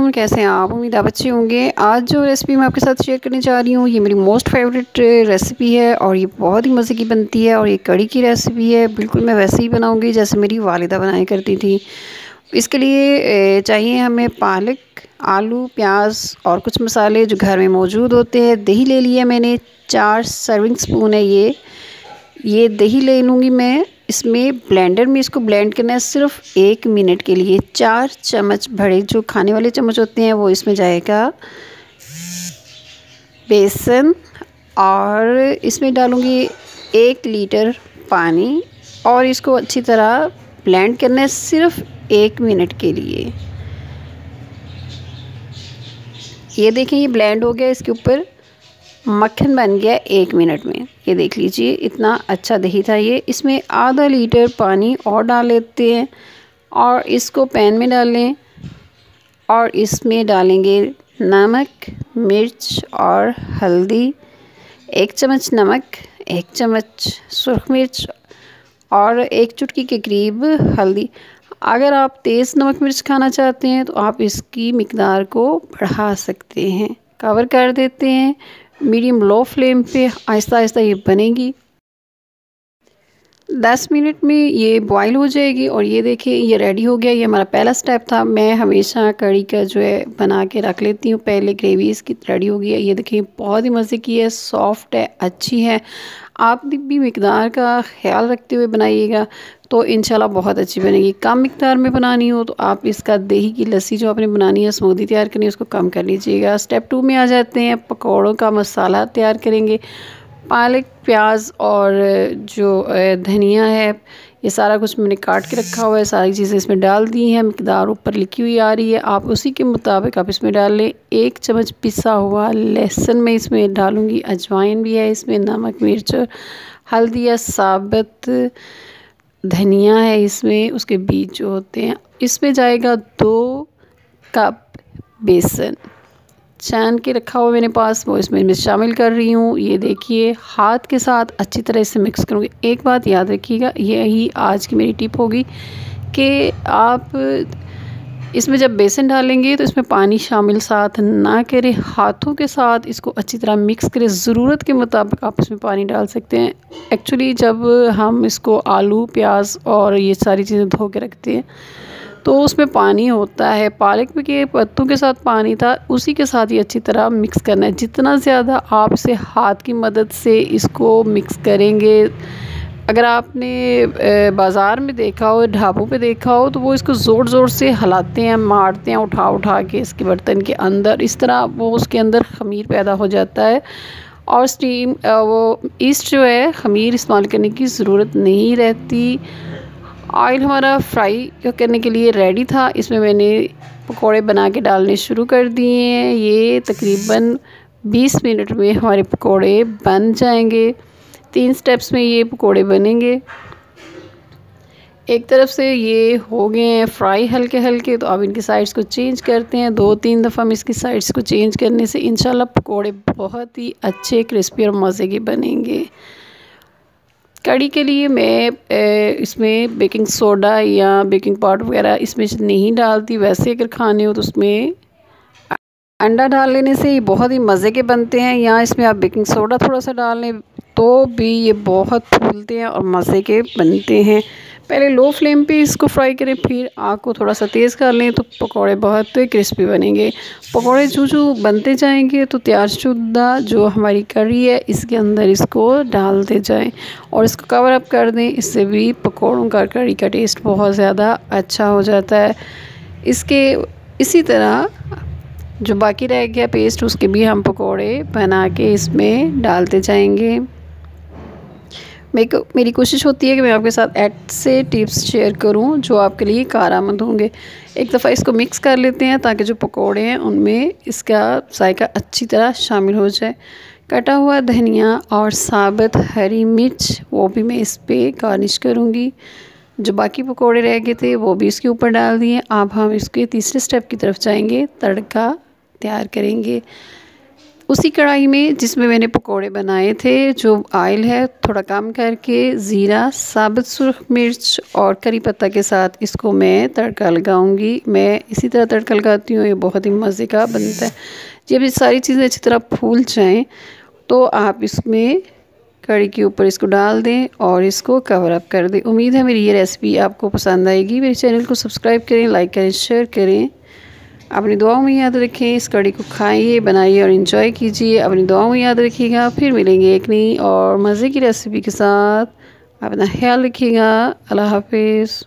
वालेकुम, कैसे हैं आप? उम्मीद आप अच्छे होंगे। आज जो रेसिपी मैं आपके साथ शेयर करने जा रही हूँ ये मेरी मोस्ट फेवरेट रेसिपी है और ये बहुत ही मज़े की बनती है और ये कड़ी की रेसिपी है। बिल्कुल मैं वैसे ही बनाऊँगी जैसे मेरी वालिदा बनाया करती थी। इसके लिए चाहिए हमें पालक, आलू, प्याज और कुछ मसाले जो घर में मौजूद होते हैं। दही ले लिया मैंने, 4 सर्विंग स्पून है ये दही ले लूँगी मैं। इसमें ब्लेंडर में इसको ब्लेंड करना है सिर्फ 1 मिनट के लिए। 4 चम्मच बड़े जो खाने वाले चम्मच होते हैं वो इसमें जाएगा बेसन और इसमें डालूँगी 1 लीटर पानी और इसको अच्छी तरह ब्लेंड करना है सिर्फ 1 मिनट के लिए। ये देखें ये ब्लेंड हो गया, इसके ऊपर मक्खन बन गया 1 मिनट में। ये देख लीजिए इतना अच्छा दही था ये। इसमें आधा लीटर पानी और डाल लेते हैं और इसको पैन में डाल लें और इसमें डालेंगे नमक, मिर्च और हल्दी। 1 चम्मच नमक, 1 चम्मच सुरख मिर्च और 1 चुटकी के करीब हल्दी। अगर आप तेज़ नमक मिर्च खाना चाहते हैं तो आप इसकी मिकदार को बढ़ा सकते हैं। कवर कर देते हैं, मीडियम लो फ्लेम पे आहिस्ता आहिस्ता ये बनेगी। 10 मिनट में ये बॉईल हो जाएगी और ये देखिए ये रेडी हो गया। ये हमारा पहला स्टेप था। मैं हमेशा कड़ी का जो है बना के रख लेती हूँ पहले। ग्रेवी इसकी रेडी हो गई है। ये देखिए बहुत ही मज़े की है, सॉफ्ट है, अच्छी है। आप भी मिकदार का ख्याल रखते हुए बनाइएगा तो इंशाल्लाह बहुत अच्छी बनेगी। कम मिकदार में बनानी हो तो आप इसका दही की लस्सी जो आपने बनानी है, स्मूदी तैयार करनी है, उसको कम कर लीजिएगा। स्टेप 2 में आ जाते हैं। पकौड़ों का मसाला तैयार करेंगे। पालक, प्याज और जो धनिया है ये सारा कुछ मैंने काट के रखा हुआ है। सारी चीज़ें इसमें डाल दी हैं। मिकदार ऊपर लिखी हुई आ रही है, आप उसी के मुताबिक आप इसमें डाल लें। 1 चम्मच पिसा हुआ लहसुन मैं इसमें डालूँगी। अजवाइन भी है इसमें, नमक, मिर्च, हल्दी या साबुत धनिया है इसमें, उसके बीज जो होते हैं। इसमें जाएगा 2 कप बेसन छान के रखा हुआ मेरे पास, वो इसमें मैं शामिल कर रही हूँ। ये देखिए हाथ के साथ अच्छी तरह से मिक्स करूँगी। एक बात याद रखिएगा, यही आज की मेरी टिप होगी कि आप इसमें जब बेसन डालेंगे तो इसमें पानी शामिल साथ ना करें। हाथों के साथ इसको अच्छी तरह मिक्स करें। ज़रूरत के मुताबिक आप इसमें पानी डाल सकते हैं। एक्चुअली जब हम इसको आलू, प्याज और ये सारी चीज़ें धो के रखते हैं तो उसमें पानी होता है। पालक के पत्तों के साथ पानी था, उसी के साथ ही अच्छी तरह मिक्स करना है। जितना ज़्यादा आप इसे हाथ की मदद से इसको मिक्स करेंगे, अगर आपने बाज़ार में देखा हो, ढाबों पे देखा हो तो वो इसको ज़ोर ज़ोर से हिलाते हैं, मारते हैं उठा उठा के इसके बर्तन के अंदर। इस तरह वो उसके अंदर ख़मीर पैदा हो जाता है और स्टीम वो ईस्ट जो है ख़मीर इस्तेमाल करने की ज़रूरत नहीं रहती। ऑयल हमारा फ्राई करने के लिए रेडी था। इसमें मैंने पकोड़े बना के डालने शुरू कर दिए हैं। ये तकरीबन 20 मिनट में हमारे पकोड़े बन जाएंगे। 3 स्टेप्स में ये पकोड़े बनेंगे। एक तरफ से ये हो गए हैं फ्राई हल्के हल्के, तो अब इनकी साइड्स को चेंज करते हैं। 2-3 दफ़ा हम इसकी साइड्स को चेंज करने से इंशाल्लाह पकोड़े बहुत ही अच्छे, क्रिस्पी और मज़े के बनेंगे। कड़ी के लिए मैं इसमें बेकिंग सोडा या बेकिंग पाउडर वगैरह इसमें नहीं डालती। वैसे अगर खाने हो तो उसमें अंडा डाल लेने से ये बहुत ही मज़े के बनते हैं। या इसमें आप बेकिंग सोडा थोड़ा सा डाल लें तो भी ये बहुत फूलते हैं और मज़े के बनते हैं। पहले लो फ्लेम पे इसको फ्राई करें, फिर आग को थोड़ा सा तेज़ कर लें तो पकौड़े बहुत क्रिस्पी बनेंगे। पकौड़े जो बनते जाएंगे तो तैयारशुदा जो हमारी कड़ी है इसके अंदर इसको डालते जाएं और इसको कवर अप कर दें। इससे भी पकौड़ों का, कड़ी का टेस्ट बहुत ज़्यादा अच्छा हो जाता है। इसी तरह जो बाकी रह गया पेस्ट उसके भी हम पकोड़े बना के इसमें डालते जाएंगे। मेरी कोशिश होती है कि मैं आपके साथ ऐसे टिप्स शेयर करूं जो आपके लिए कारआमद होंगे। एक दफ़ा इसको मिक्स कर लेते हैं ताकि जो पकोड़े हैं उनमें इसका जायका अच्छी तरह शामिल हो जाए। कटा हुआ धनिया और साबुत हरी मिर्च वो भी मैं इस पर गार्निश करूँगी। जो बाकी पकोड़े रह गए थे वो भी इसके ऊपर डाल दिए। अब हम इसके तीसरे स्टेप की तरफ जाएंगे, तड़का तैयार करेंगे। उसी कढ़ाई में जिसमें मैंने पकोड़े बनाए थे, जो ऑयल है थोड़ा कम करके ज़ीरा, साबुत सुर्ख मिर्च और करी पत्ता के साथ इसको मैं तड़का लगाऊंगी। मैं इसी तरह तड़का लगाती हूँ, ये बहुत ही मज़े का बनता है। जब ये सारी चीज़ें अच्छी तरह फूल जाएं तो आप इसमें कढ़ी के ऊपर इसको डाल दें और इसको कवर अप कर दें। उम्मीद है मेरी ये रेसिपी आपको पसंद आएगी। मेरे चैनल को सब्सक्राइब करें, लाइक करें, शेयर करें। अपनी दुआओं में याद रखें। इस कढ़ी को खाइए, बनाइए और एंजॉय कीजिए। अपनी दुआओं में याद रखिएगा। फिर मिलेंगे एक नई और मज़े की रेसिपी के साथ। अपना ख्याल रखिएगा। अल्लाह हाफिज़।